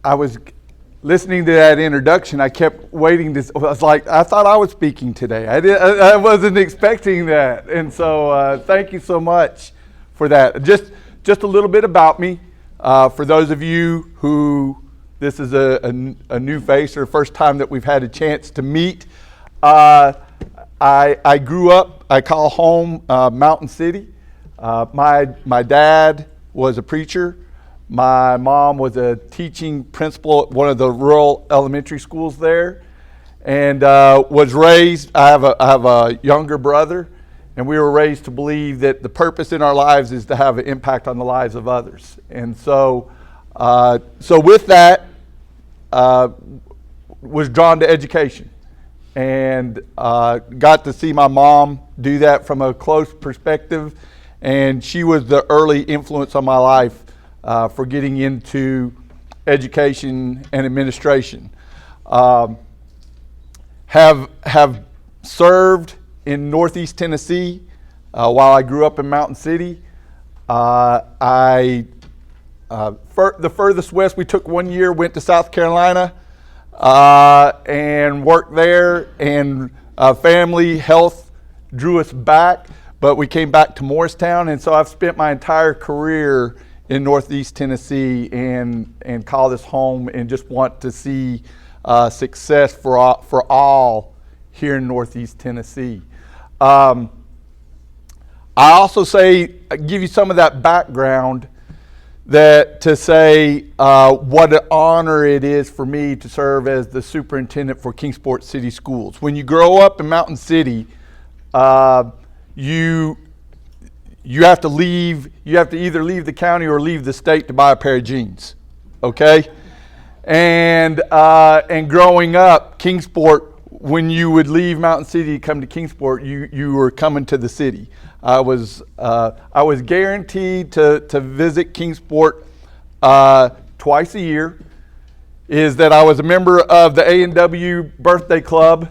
I was listening to that introduction. I kept waiting to. I was like, I thought I was speaking today. I wasn't expecting that, and so thank you so much for that. Just a little bit about me. For those of you who this is a new face or first time that we've had a chance to meet, I grew up. I call home Mountain City. My dad was a preacher. My mom was a teaching principal at one of the rural elementary schools there, and was raised. I have a younger brother, and we were raised to believe that the purpose in our lives is to have an impact on the lives of others. And so with that, was drawn to education, and got to see my mom do that from a close perspective, and she was the early influence on my life for getting into education and administration. Have served in Northeast Tennessee while I grew up in Mountain City. The furthest west we took 1 year, went to South Carolina and worked there, and family health drew us back, but we came back to Morristown, and so I've spent my entire career in Northeast Tennessee and call this home, and just want to see success for all here in Northeast Tennessee. I also give you some of that background to say what an honor it is for me to serve as the superintendent for Kingsport City Schools. When you grow up in Mountain City, you have to either leave the county or leave the state to buy a pair of jeans, okay? And growing up, Kingsport, when you would leave Mountain City to come to Kingsport, you were coming to the city. I was guaranteed to visit Kingsport twice a year. Is that I was a member of the A&W birthday club.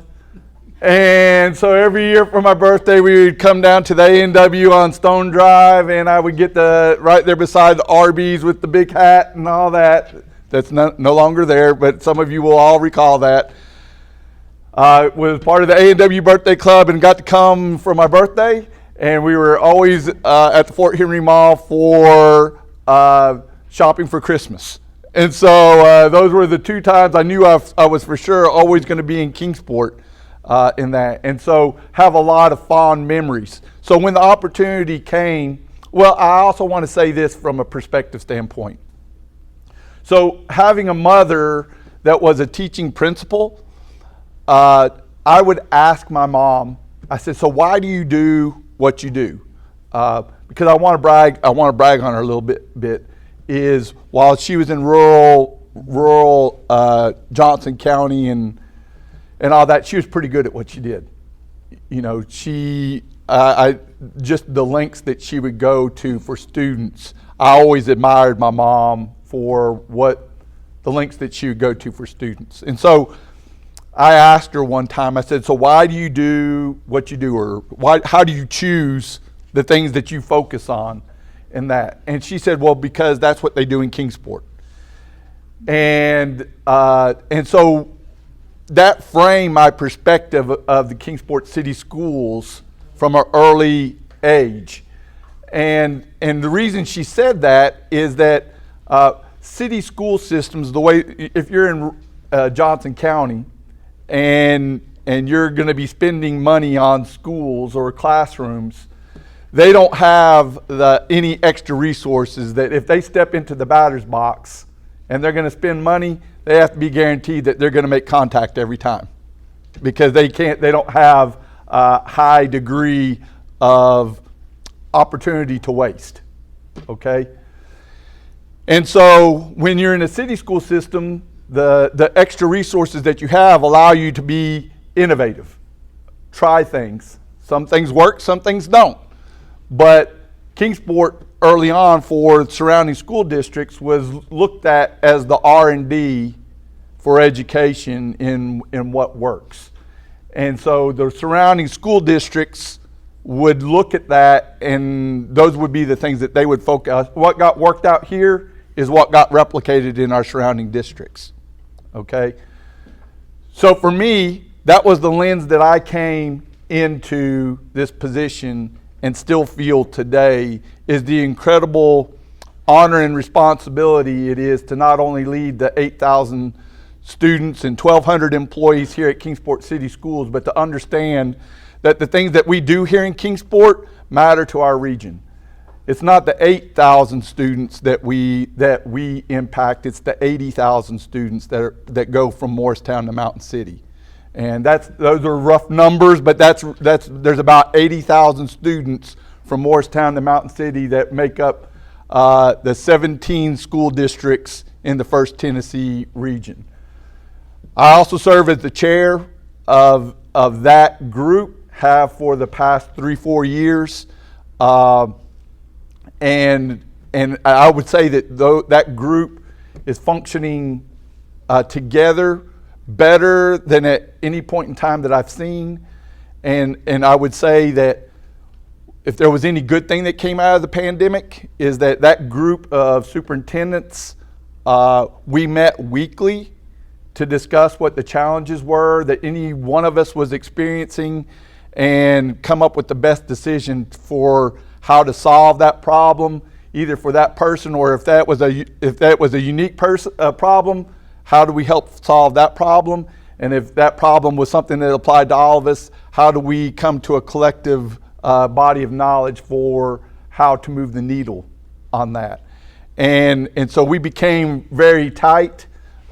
And so every year for my birthday, we would come down to the A&W on Stone Drive, and I would get right there beside the Arby's with the big hat and all that. That's no longer there, but some of you will all recall that. I was part of the A&W birthday club and got to come for my birthday, and we were always at the Fort Henry Mall for shopping for Christmas. And so those were the two times I knew I was for sure always going to be in Kingsport. In that, and so have a lot of fond memories. So when the opportunity came, well, I also want to say this from a perspective standpoint. So having a mother that was a teaching principal, I would ask my mom, I said, so why do you do what you do? Because I want to brag on her a little bit, is while she was in rural Johnson County and all that, she was pretty good at what she did. You know, just the lengths that she would go to for students. I always admired my mom for the lengths that she would go to for students. And so I asked her one time, I said, so why do you do what you do? Or how do you choose the things that you focus on in that? And she said, well, because that's what they do in Kingsport. And so that framed my perspective of the Kingsport City Schools from an early age. And the reason she said that is that city school systems, the way, if you're in Johnson County and you're going to be spending money on schools or classrooms, they don't have any extra resources that if they step into the batter's box and they're going to spend money, they have to be guaranteed that they're going to make contact every time, because they don't have a high degree of opportunity to waste, okay? And so when you're in a city school system, the extra resources that you have allow you to be innovative, try things. Some things work, some things don't. But Kingsport early on for surrounding school districts was looked at as the R&D for education in what works. And so the surrounding school districts would look at that, and those would be the things that they would focus. What got worked out here is what got replicated in our surrounding districts, okay? So for me, that was the lens that I came into this position and still feel today is the incredible honor and responsibility it is to not only lead the 8,000 students and 1,200 employees here at Kingsport City Schools, but to understand that the things that we do here in Kingsport matter to our region. It's not the 8,000 students that we impact, it's the 80,000 students that go from Morristown to Mountain City. And those are rough numbers, but there's about 80,000 students from Morristown to Mountain City that make up the 17 school districts in the First Tennessee region. I also serve as the chair of that group, have for the past 3-4 years. And I would say that that group is functioning together better than at any point in time that I've seen. And I would say that if there was any good thing that came out of the pandemic is that group of superintendents, we met weekly to discuss what the challenges were that any one of us was experiencing and come up with the best decision for how to solve that problem, either for that person or if that was a unique problem, how do we help solve that problem? And if that problem was something that applied to all of us, how do we come to a collective body of knowledge for how to move the needle on that? And so we became very tight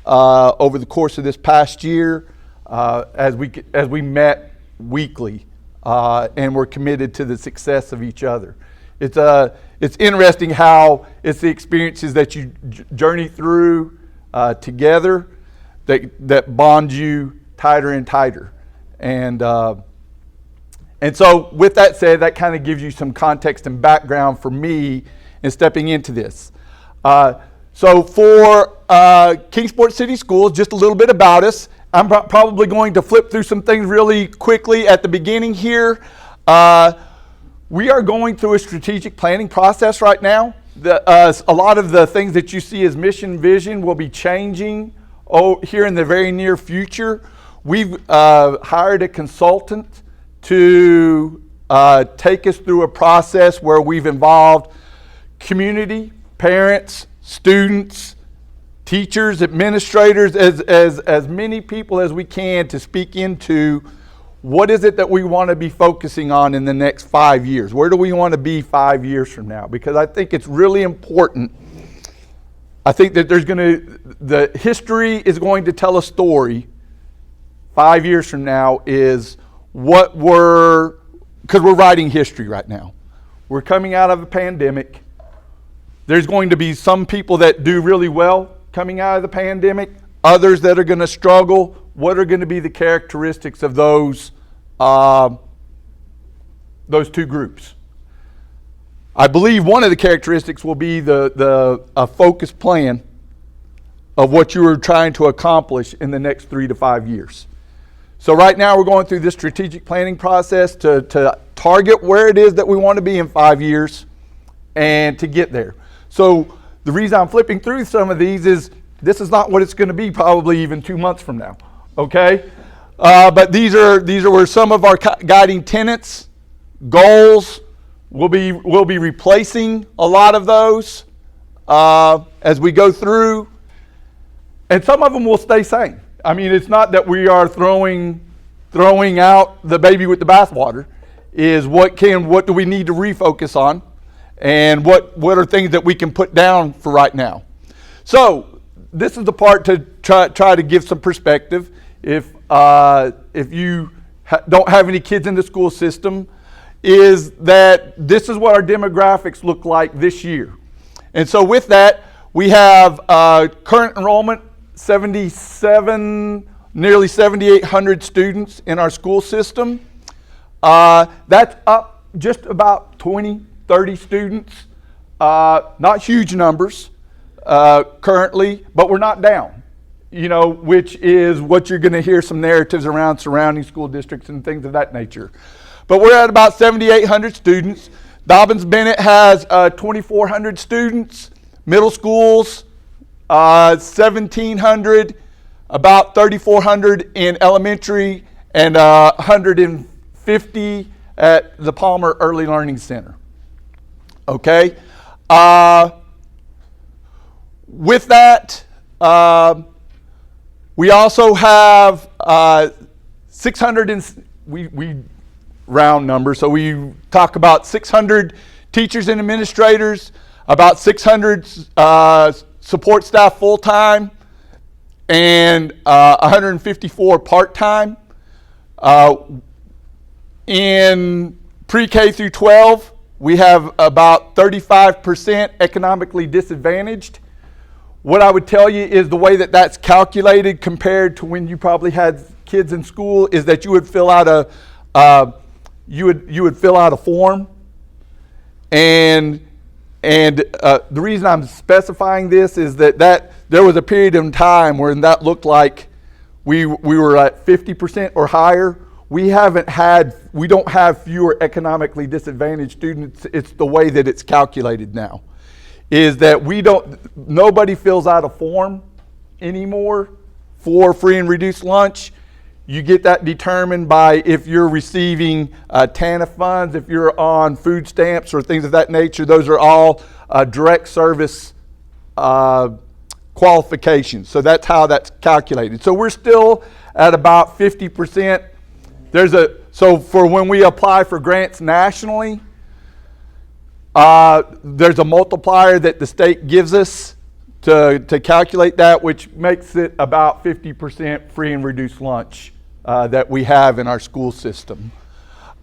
over the course of this past year as we met weekly and we're committed to the success of each other. It's interesting how it's the experiences that you journey through together that bond you tighter and tighter. And so with that said, that kind of gives you some context and background for me in stepping into this. So for Kingsport City Schools, just a little bit about us. I'm probably going to flip through some things really quickly at the beginning here. We are going through a strategic planning process right now. A lot of the things that you see as mission vision will be changing here in the very near future. We've hired a consultant to take us through a process where we've involved community, parents, students, teachers, administrators, as many people as we can to speak into what is it that we want to be focusing on in the next 5 years? Where do we want to be 5 years from now? Because I think it's really important. I think that the history is going to tell a story 5 years from now is because we're writing history right now. We're coming out of a pandemic. There's going to be some people that do really well coming out of the pandemic, others that are going to struggle. What are going to be the characteristics of those two groups? I believe one of the characteristics will be a focused plan of what you are trying to accomplish in the next 3 to 5 years. So right now we're going through this strategic planning process to target where it is that we want to be in 5 years and to get there. So the reason I'm flipping through some of these is this is not what it's going to be probably even 2 months from now, okay? But these are some of our guiding tenets, goals. We'll be replacing a lot of those as we go through, and some of them will stay same. I mean, it's not that we are throwing out the baby with the bathwater. Is what do we need to refocus on, and what are things that we can put down for right now. So this is the part to try to give some perspective. If you don't have any kids in the school system, is that this is what our demographics look like this year. And so with that, we have current enrollment, nearly 7,800 students in our school system. That's up just about 20-30 students. Not huge numbers currently, but we're not down, which is what you're going to hear some narratives around surrounding school districts and things of that nature. But we're at about 7,800 students. Dobbins-Bennett has 2,400 students. Middle schools, 1,700, about 3,400 in elementary, and 150 at the Palmer Early Learning Center. Okay? With that, we also have 600, we round numbers, so we talk about 600 teachers and administrators, about 600 support staff full-time, and 154 part-time. In pre-K through 12, we have about 35% economically disadvantaged. What I would tell you is the way that that's calculated compared to when you probably had kids in school is that you would fill out a you would fill out a form, and the reason I'm specifying this is that there was a period in time where that looked like we were at 50% or higher. We don't have fewer economically disadvantaged students. It's the way that it's calculated now. Is that nobody fills out a form anymore for free and reduced lunch. You get that determined by if you're receiving TANF funds, if you're on food stamps or things of that nature. Those are all direct service qualifications. So that's how that's calculated. So we're still at about 50%. So for when we apply for grants nationally, there's a multiplier that the state gives us to calculate that, which makes it about 50% free and reduced lunch that we have in our school system.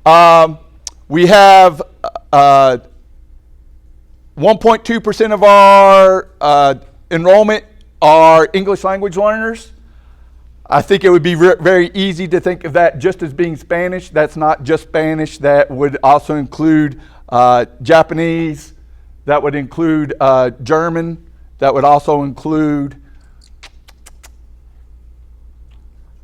We have 1.2% of our enrollment are English language learners. I think it would be very easy to think of that just as being Spanish. That's not just Spanish. That would also include Japanese. That would include German. That would also include,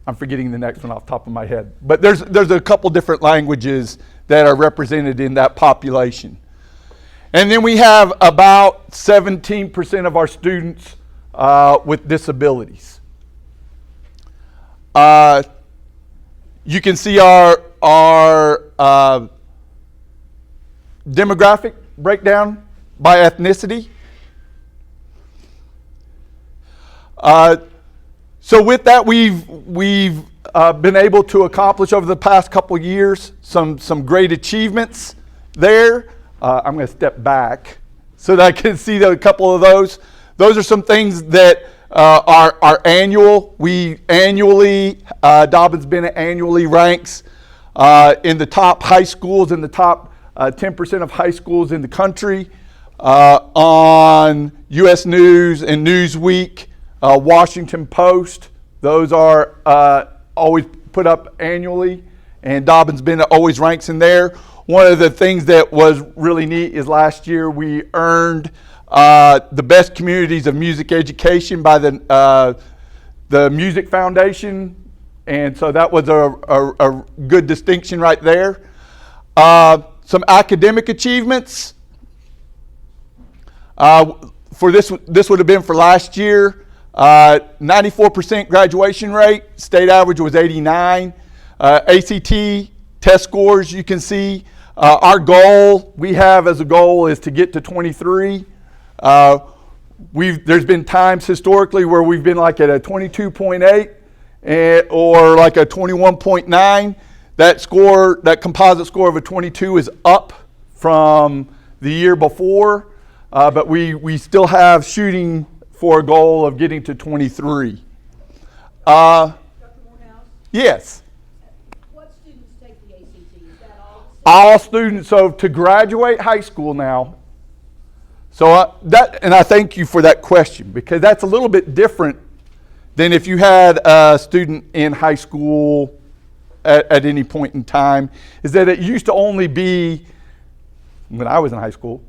I'm forgetting the next one off the top of my head. But there's a couple different languages that are represented in that population. And then we have about 17% of our students with disabilities. You can see our demographic breakdown by ethnicity. So with that, we've been able to accomplish over the past couple of years some great achievements there. I'm going to step back so that I can see a couple of those. Those are some things that are annual. We annually, Dobyns-Bennett annually ranks in the top high schools, in the top 10% of high schools in the country on U.S. News and Newsweek, Washington Post. Those are always put up annually, and Dobyns-Bennett always ranks in there. One of the things that was really neat is last year we earned the best communities of music education by the Music Foundation, and so that was a good distinction right there. Some academic achievements. For this would have been for last year. 94% graduation rate. State average was 89. ACT test scores, you can see. Our goal we have as a goal is to get to 23. There's been times historically where we've been like at a 22.8 or like a 21.9. That score, that composite score of a 22 is up from the year before, but we still have shooting for a goal of getting to 23. Dr. Moorhouse? Yes. What students take the ACT? Is that all? All students, so to graduate high school now, so and I thank you for that question, because that's a little bit different than if you had a student in high school at any point in time, is that it used to only be, when I was in high school,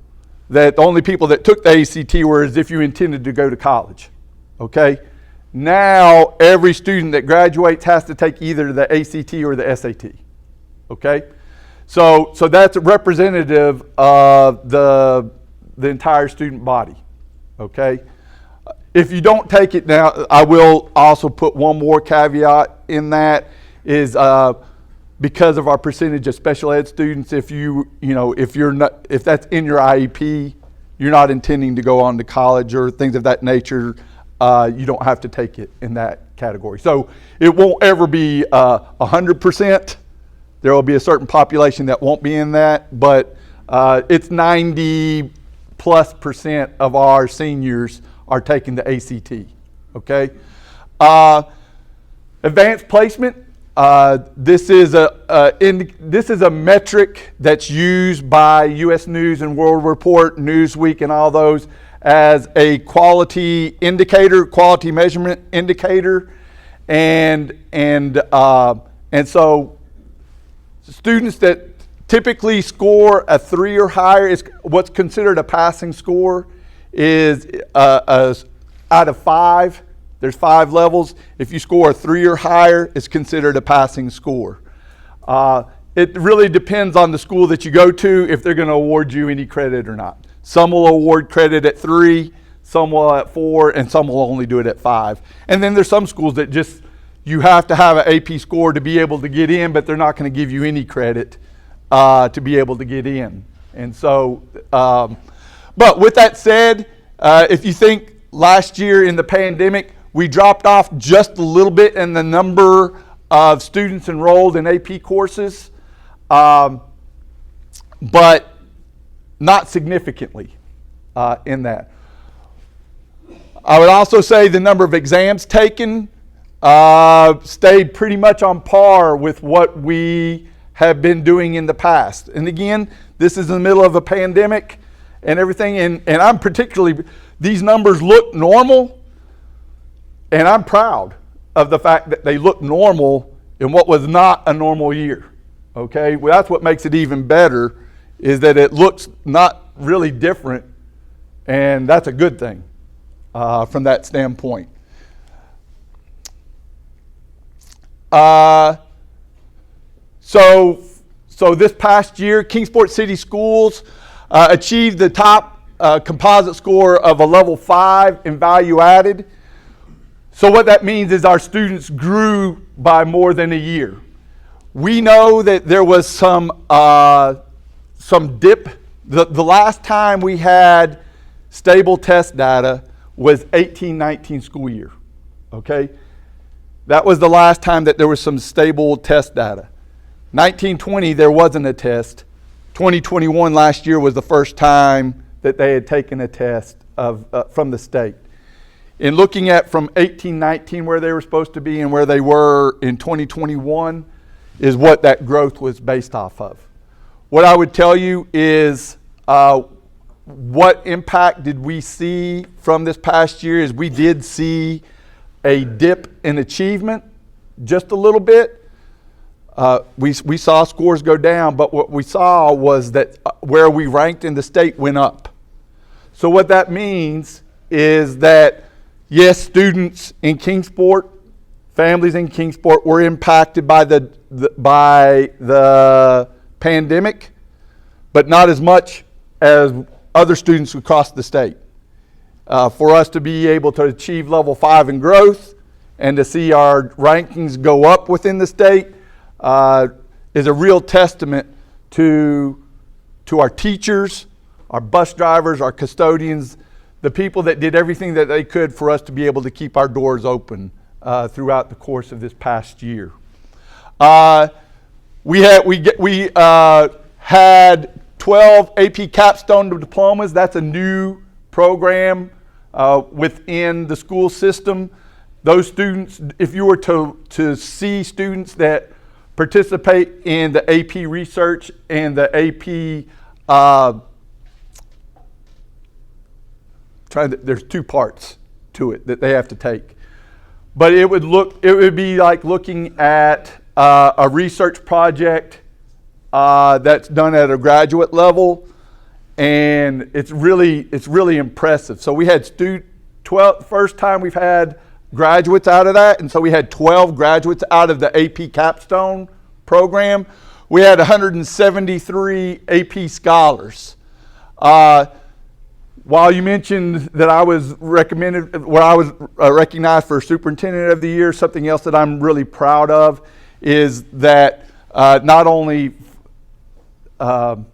that the only people that took the ACT were as if you intended to go to college, okay? Now, every student that graduates has to take either the ACT or the SAT, okay? So that's representative of the entire student body, okay? If you don't take it now, I will also put one more caveat in that is because of our percentage of special ed students, if if that's in your IEP, you're not intending to go on to college or things of that nature, you don't have to take it in that category. So it won't ever be 100%. There will be a certain population that won't be in that, but it's 90+% of our seniors are taking the ACT, okay? Advanced placement, this is a metric that's used by U.S. News and World Report, Newsweek, and all those as a quality indicator, quality measurement indicator, and so students that typically score a 3 or higher is what's considered a passing score. Is out of 5. There's 5 levels. If you score a 3 or higher, it's considered a passing score. It really depends on the school that you go to if they're going to award you any credit or not. Some will award credit at 3, some will at 4, and some will only do it at 5. And then there's some schools that just, you have to have an AP score to be able to get in, but they're not going to give you any credit to be able to get in. And so, but with that said, if you think last year in the pandemic, we dropped off just a little bit in the number of students enrolled in AP courses, but not significantly in that. I would also say the number of exams taken stayed pretty much on par with what we have been doing in the past. And again, this is in the middle of a pandemic and everything, and I'm particularly, these numbers look normal, and I'm proud of the fact that they look normal in what was not a normal year, okay? Well, that's what makes it even better, is that it looks not really different, and that's a good thing from that standpoint. So this past year, Kingsport City Schools achieved the top composite score of a level 5 in value added. So what that means is our students grew by more than a year. We know that there was some dip. The last time we had stable test data was 18-19 school year, okay? That was the last time that there was some stable test data. 1920, there wasn't a test. 2021, last year, was the first time that they had taken a test from the state. In looking at from 18-19 where they were supposed to be and where they were in 2021 is what that growth was based off of. What I would tell you is what impact did we see from this past year is we did see a dip in achievement just a little bit. We saw scores go down, but what we saw was that where we ranked in the state went up. So what that means is that, yes, students in Kingsport, families in Kingsport were impacted by the pandemic, but not as much as other students across the state. For us to be able to achieve level 5 in growth and to see our rankings go up within the state is a real testament to our teachers, our bus drivers, our custodians, the people that did everything that they could for us to be able to keep our doors open throughout the course of this past year. We had 12 AP Capstone Diplomas. That's a new program within the school system. Those students, if you were to see students that participate in the AP research and the AP, there's 2 parts to it that they have to take. But it would be like looking at a research project that's done at a graduate level, and it's really impressive. So we had first time we've had graduates out of that, and so we had 12 graduates out of the AP Capstone program. We had 173 AP scholars. while you mentioned that I was recognized for Superintendent of the Year, something else that I'm really proud of is that not only Dr.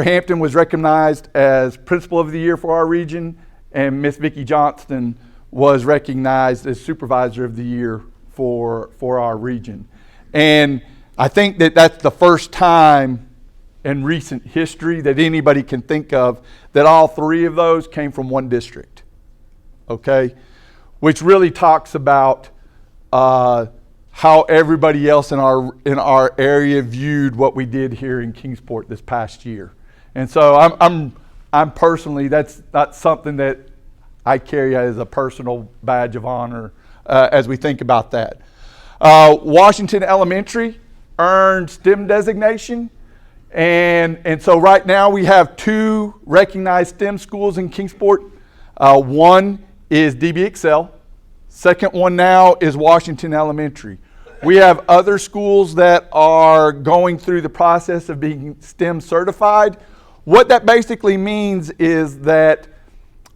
Hampton was recognized as Principal of the Year for our region, and Miss Vicki Johnston was recognized as Supervisor of the Year for our region. And I think that that's the first time in recent history that anybody can think of that all three of those came from one district, okay? Which really talks about how everybody else in our area viewed what we did here in Kingsport this past year. And so I'm personally, that's not something that I carry as a personal badge of honor as we think about that. Washington Elementary earned STEM designation. And so right now we have 2 recognized STEM schools in Kingsport. One is DB Excel. Second one now is Washington Elementary. We have other schools that are going through the process of being STEM certified. What that basically means is that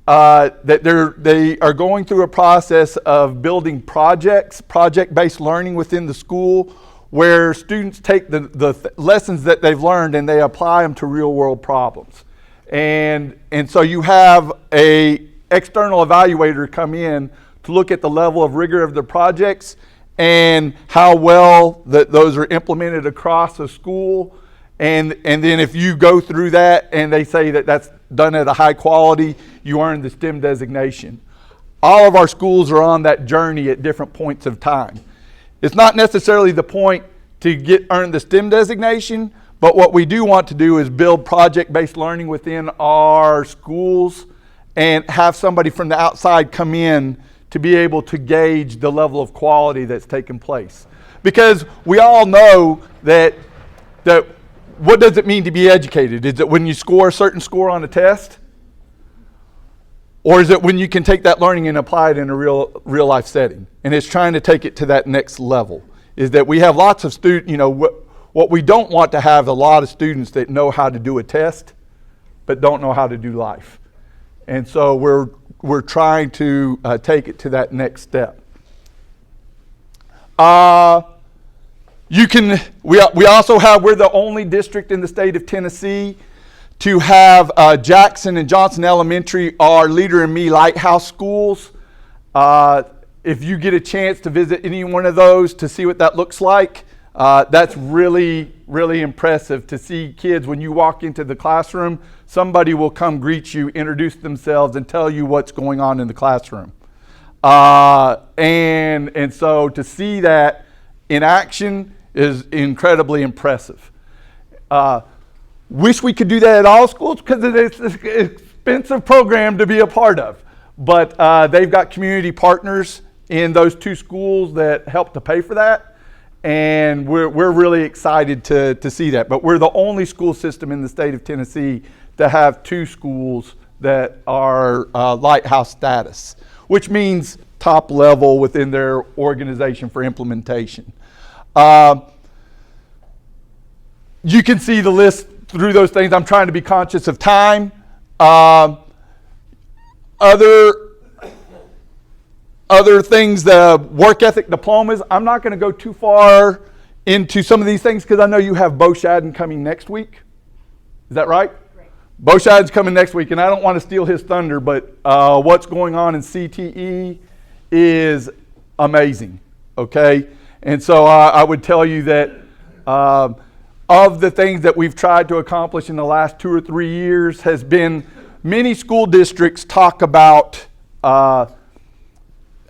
they are going through a process of building project-based learning within the school, where students take the lessons that they've learned and they apply them to real-world problems. And so you have an external evaluator come in to look at the level of rigor of the projects and how well those are implemented across a school. And then if you go through that and they say that that's done at a high quality, you earn the STEM designation. All of our schools are on that journey at different points of time. It's not necessarily the point to earn the STEM designation, but what we do want to do is build project-based learning within our schools and have somebody from the outside come in to be able to gauge the level of quality that's taken place. Because we all know that what does it mean to be educated? Is it when you score a certain score on a test? Or is it when you can take that learning and apply it in a real life setting? And it's trying to take it to that next level. Is that we have lots of students, what we don't want to have a lot of students that know how to do a test, but don't know how to do life. And so we're trying to take it to that next step. We also have, we're the only district in the state of Tennessee to have Jackson and Johnson Elementary are Leader in Me Lighthouse schools. If you get a chance to visit any one of those to see what that looks like, that's really, really impressive to see kids when you walk into the classroom, somebody will come greet you, introduce themselves, and tell you what's going on in the classroom. And so to see that in action is incredibly impressive. Wish we could do that at all schools because it's an expensive program to be a part of. But they've got community partners in those 2 schools that help to pay for that. And we're really excited to see that. But we're the only school system in the state of Tennessee to have 2 schools that are lighthouse status, which means top level within their organization for implementation. You can see the list through those things. I'm trying to be conscious of time. Other things, the work ethic diplomas, I'm not going to go too far into some of these things because I know you have Bo Shadden coming next week. Is that right? Right. Bo Shadden's coming next week, and I don't want to steal his thunder, but what's going on in CTE is amazing, okay? And so I would tell you that of the things that we've tried to accomplish in the last 2 or 3 years has been many school districts talk about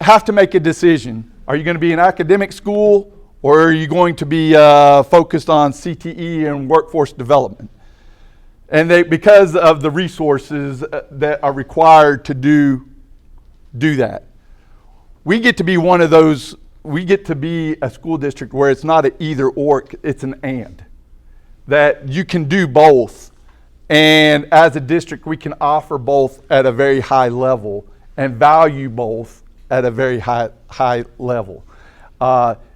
have to make a decision. Are you going to be an academic school or are you going to be focused on CTE and workforce development? And because of the resources that are required to do that. We get to be one of those, we get to be a school district where it's not an either or, it's an and. That you can do both. And as a district, we can offer both at a very high level and value both at a very high level.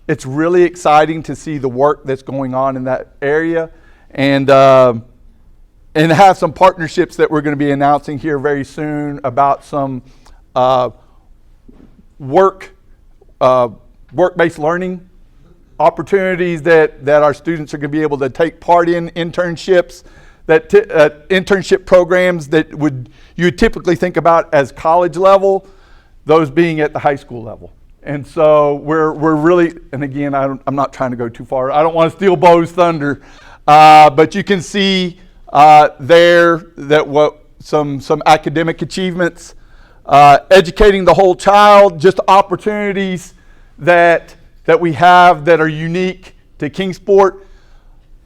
It's really exciting to see the work that's going on in that area. And and have some partnerships that we're going to be announcing here very soon about some work-based learning opportunities that our students are going to be able to take part in, internships, internship programs that you would typically think about as college level, those being at the high school level. And so we're really, and again, I'm not trying to go too far. I don't want to steal Bo's thunder, but you can see there that some academic achievements, educating the whole child, just opportunities that we have that are unique to Kingsport.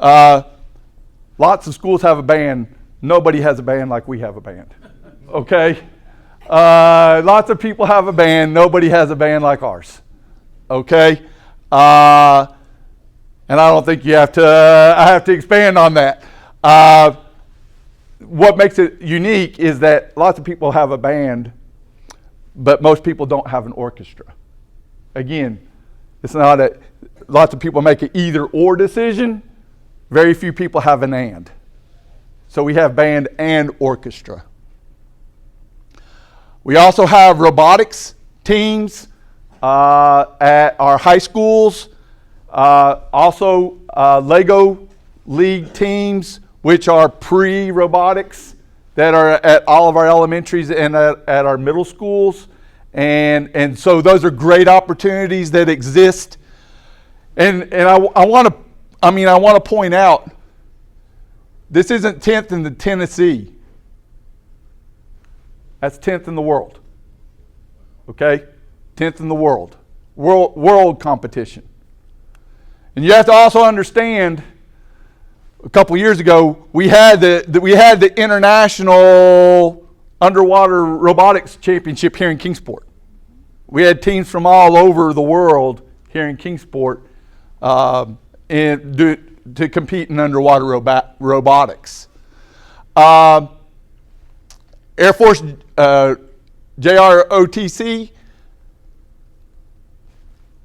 Lots of schools have a band. Nobody has a band like we have a band. Okay? Lots of people have a band. Nobody has a band like ours. Okay? And I don't think I have to expand on that. What makes it unique is that lots of people have a band, but most people don't have an orchestra. Again, it's not lots of people make an either or decision. Very few people have an and. So we have band and orchestra. We also have robotics teams at our high schools. Also Lego League teams, which are pre-robotics, that are at all of our elementaries and at our middle schools. And so those are great opportunities that exist. And I want to point out, this isn't 10th in the Tennessee. That's 10th in the world. Okay? 10th in the world. World competition. And you have to also understand, a couple years ago, we had the International Underwater Robotics Championship here in Kingsport. We had teams from all over the world here in Kingsport to compete in underwater robotics. Air Force JROTC,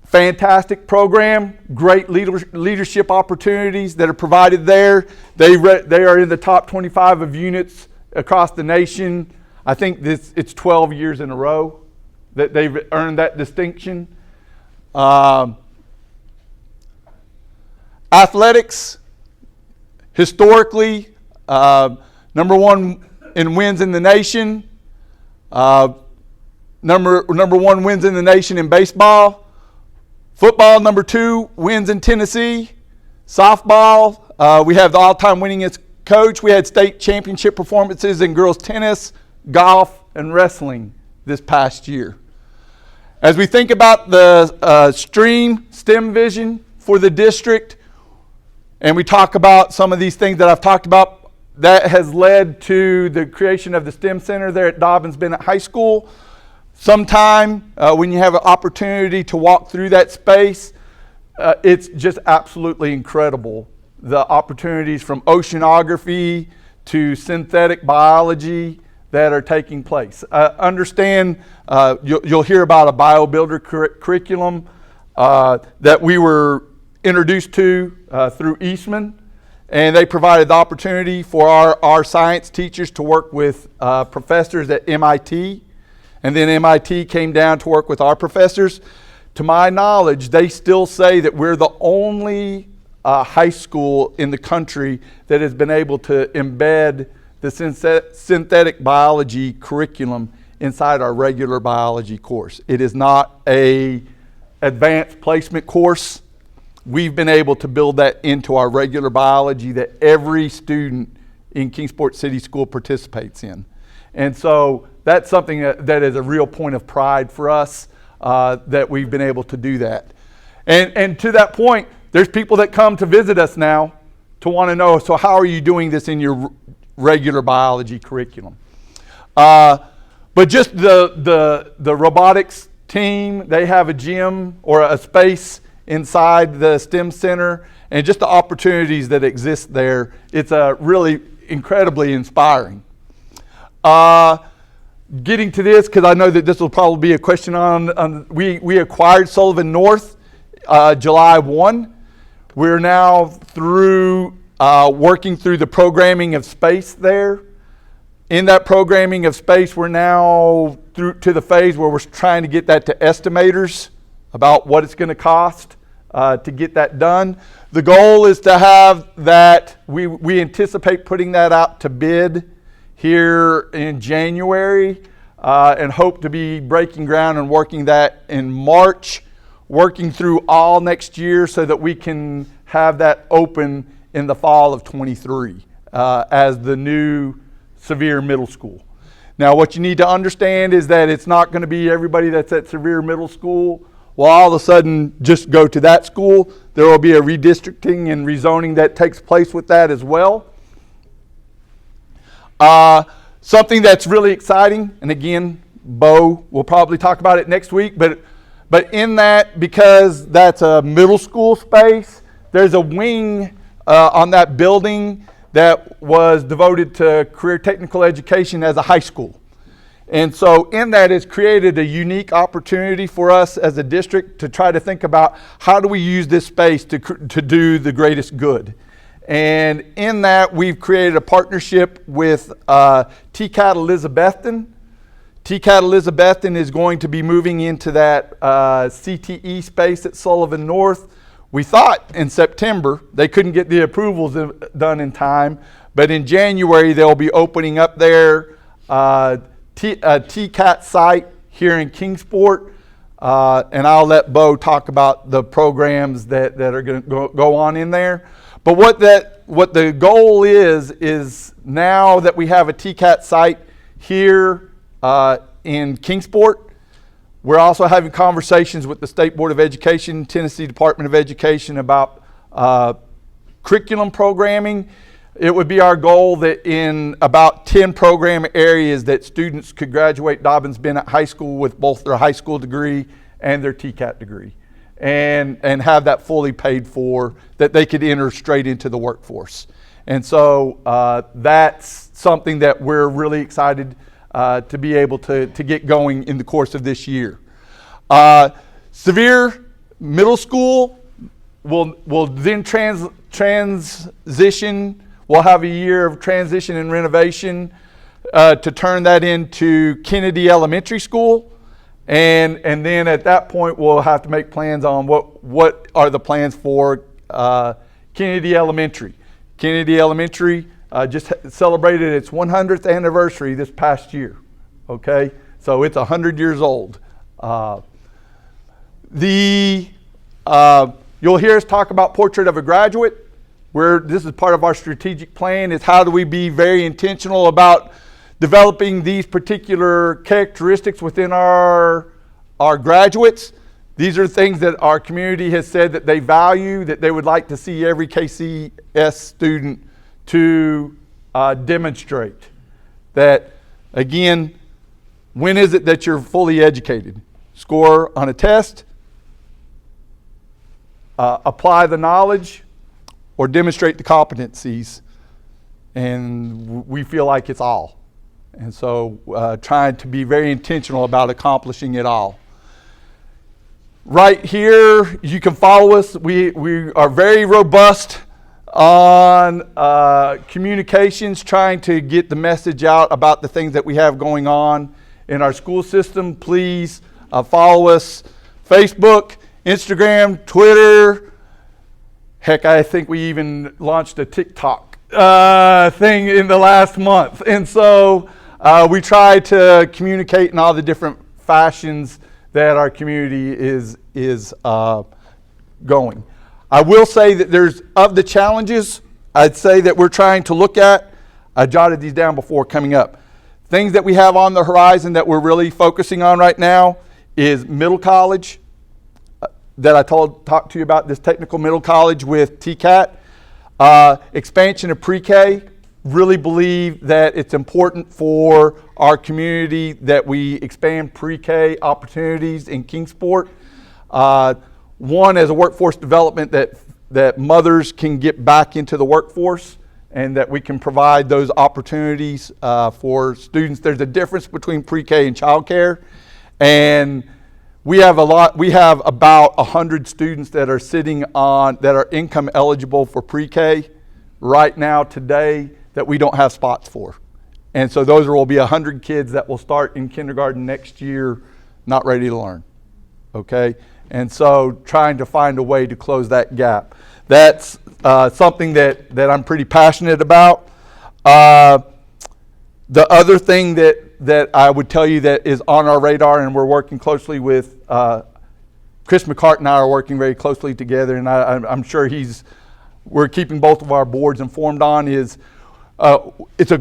fantastic program, great leadership opportunities that are provided there. They are in the top 25 of units across the nation. I think it's 12 years in a row that they've earned that distinction. Athletics, historically, number one in wins in the nation. Number one wins in the nation in baseball. Football, number 2 wins in Tennessee. Softball, we have the all-time winningest coach. We had state championship performances in girls tennis, golf, and wrestling this past year. As we think about the STEM vision for the district, and we talk about some of these things that I've talked about, that has led to the creation of the STEM Center there at Dobbins-Bennett High School. Sometime when you have an opportunity to walk through that space, it's just absolutely incredible. The opportunities from oceanography to synthetic biology that are taking place. Understand, you'll hear about a BioBuilder curriculum that we were introduced to through Eastman, and they provided the opportunity for our science teachers to work with professors at MIT, and then MIT came down to work with our professors. To my knowledge, they still say that we're the only high school in the country that has been able to embed the synthetic biology curriculum inside our regular biology course. It is not an advanced placement course. We've been able to build that into our regular biology that every student in Kingsport City School participates in. And so that's something that is a real point of pride for us, that we've been able to do that. And to that point, there's people that come to visit us now to want to know, so how are you doing this in your regular biology curriculum? But just the robotics team, they have a gym or a space inside the STEM Center, and just the opportunities that exist there. It's really incredibly inspiring. Getting to this, because I know that this will probably be a question on we acquired Sullivan North July 1. We're now through working through the programming of space there. In that programming of space, we're now through to the phase where we're trying to get that to estimators about what it's going to cost to get that done. The goal is to have that, we anticipate putting that out to bid here in January and hope to be breaking ground and working that in March, working through all next year so that we can have that open in the fall of 23 as the new Sevier Middle School. Now, what you need to understand is that it's not going to be everybody that's at Sevier Middle School will all of a sudden just go to that school. There will be a redistricting and rezoning that takes place with that as well. Something that's really exciting, and again, Bo will probably talk about it next week, but in that, because that's a middle school space, there's a wing on that building that was devoted to career technical education as a high school. And so in that, it's created a unique opportunity for us as a district to try to think about how do we use this space to do the greatest good. And in that, we've created a partnership with TCAT Elizabethton. TCAT Elizabethton is going to be moving into that CTE space at Sullivan North. We thought in September, they couldn't get the approvals done in time, but in January, they'll be opening up their TCAT site here in Kingsport, and I'll let Bo talk about the programs that are going to go on in there. But what the goal is now that we have a TCAT site here in Kingsport, we're also having conversations with the State Board of Education, Tennessee Department of Education about curriculum programming. It would be our goal that in about 10 program areas that students could graduate Dobbins-Bennett High School with both their high school degree and their TCAT degree, and have that fully paid for, that they could enter straight into the workforce. And so that's something that we're really excited to be able to get going in the course of this year. Sevier Middle School will then transition. We'll have a year of transition and renovation to turn that into Kennedy Elementary School. And then at that point, we'll have to make plans on what are the plans for Kennedy Elementary. Kennedy Elementary just celebrated its 100th anniversary this past year. Okay, so it's 100 years old. You'll hear us talk about Portrait of a Graduate, where this is part of our strategic plan, is how do we be very intentional about developing these particular characteristics within our graduates. These are things that our community has said that they value, that they would like to see every KCS student to demonstrate. That, again, when is it that you're fully educated? Score on a test, apply the knowledge, or demonstrate the competencies. And we feel like it's all. And so trying to be very intentional about accomplishing it all. Right here, you can follow us. We are very robust on communications, trying to get the message out about the things that we have going on in our school system. Please follow us. Facebook, Instagram, Twitter. Heck, I think we even launched a TikTok thing in the last month. And so we try to communicate in all the different fashions that our community is going. I will say that there's, of the challenges, I'd say that we're trying to look at, I jotted these down before coming up. Things that we have on the horizon that we're really focusing on right now is middle college, that I talked to you about, this technical middle college with TCAT. Expansion of pre-K. Really believe that it's important for our community that we expand pre-K opportunities in Kingsport. One, as a workforce development, that mothers can get back into the workforce and that we can provide those opportunities for students. There's a difference between pre-K and childcare, and we have about 100 students that are sitting on, that are income eligible for pre-K right now today that we don't have spots for. And so those will be 100 kids that will start in kindergarten next year not ready to learn, okay? And so trying to find a way to close that gap. That's something that I'm pretty passionate about. The other thing that I would tell you that is on our radar, and we're working closely with, Chris McCart and I are working very closely together, and I'm sure we're keeping both of our boards informed on, is it's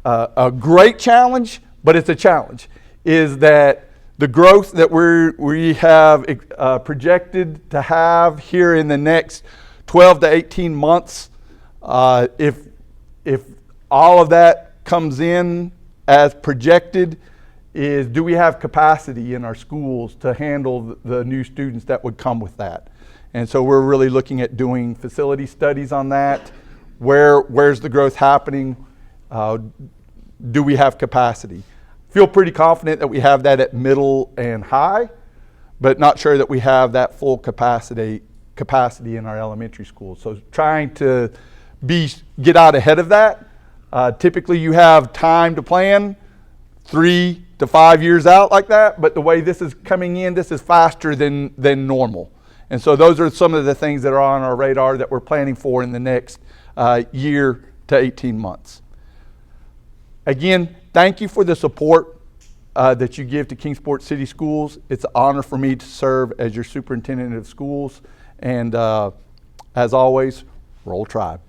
a great challenge, but it's a challenge, is that the growth that we have projected to have here in the next 12 to 18 months, if all of that comes in as projected, is do we have capacity in our schools to handle the new students that would come with that? And so we're really looking at doing facility studies on that. Where's the growth happening? Do we have capacity? Feel pretty confident that we have that at middle and high, but not sure that we have that full capacity in our elementary schools. So trying to get out ahead of that. Typically you have time to plan 3 to 5 years out like that, but the way this is coming in, this is faster than normal. And so those are some of the things that are on our radar that we're planning for in the next year to 18 months. Again, thank you for the support that you give to Kingsport City Schools. It's an honor for me to serve as your superintendent of schools. And as always, roll Tribe.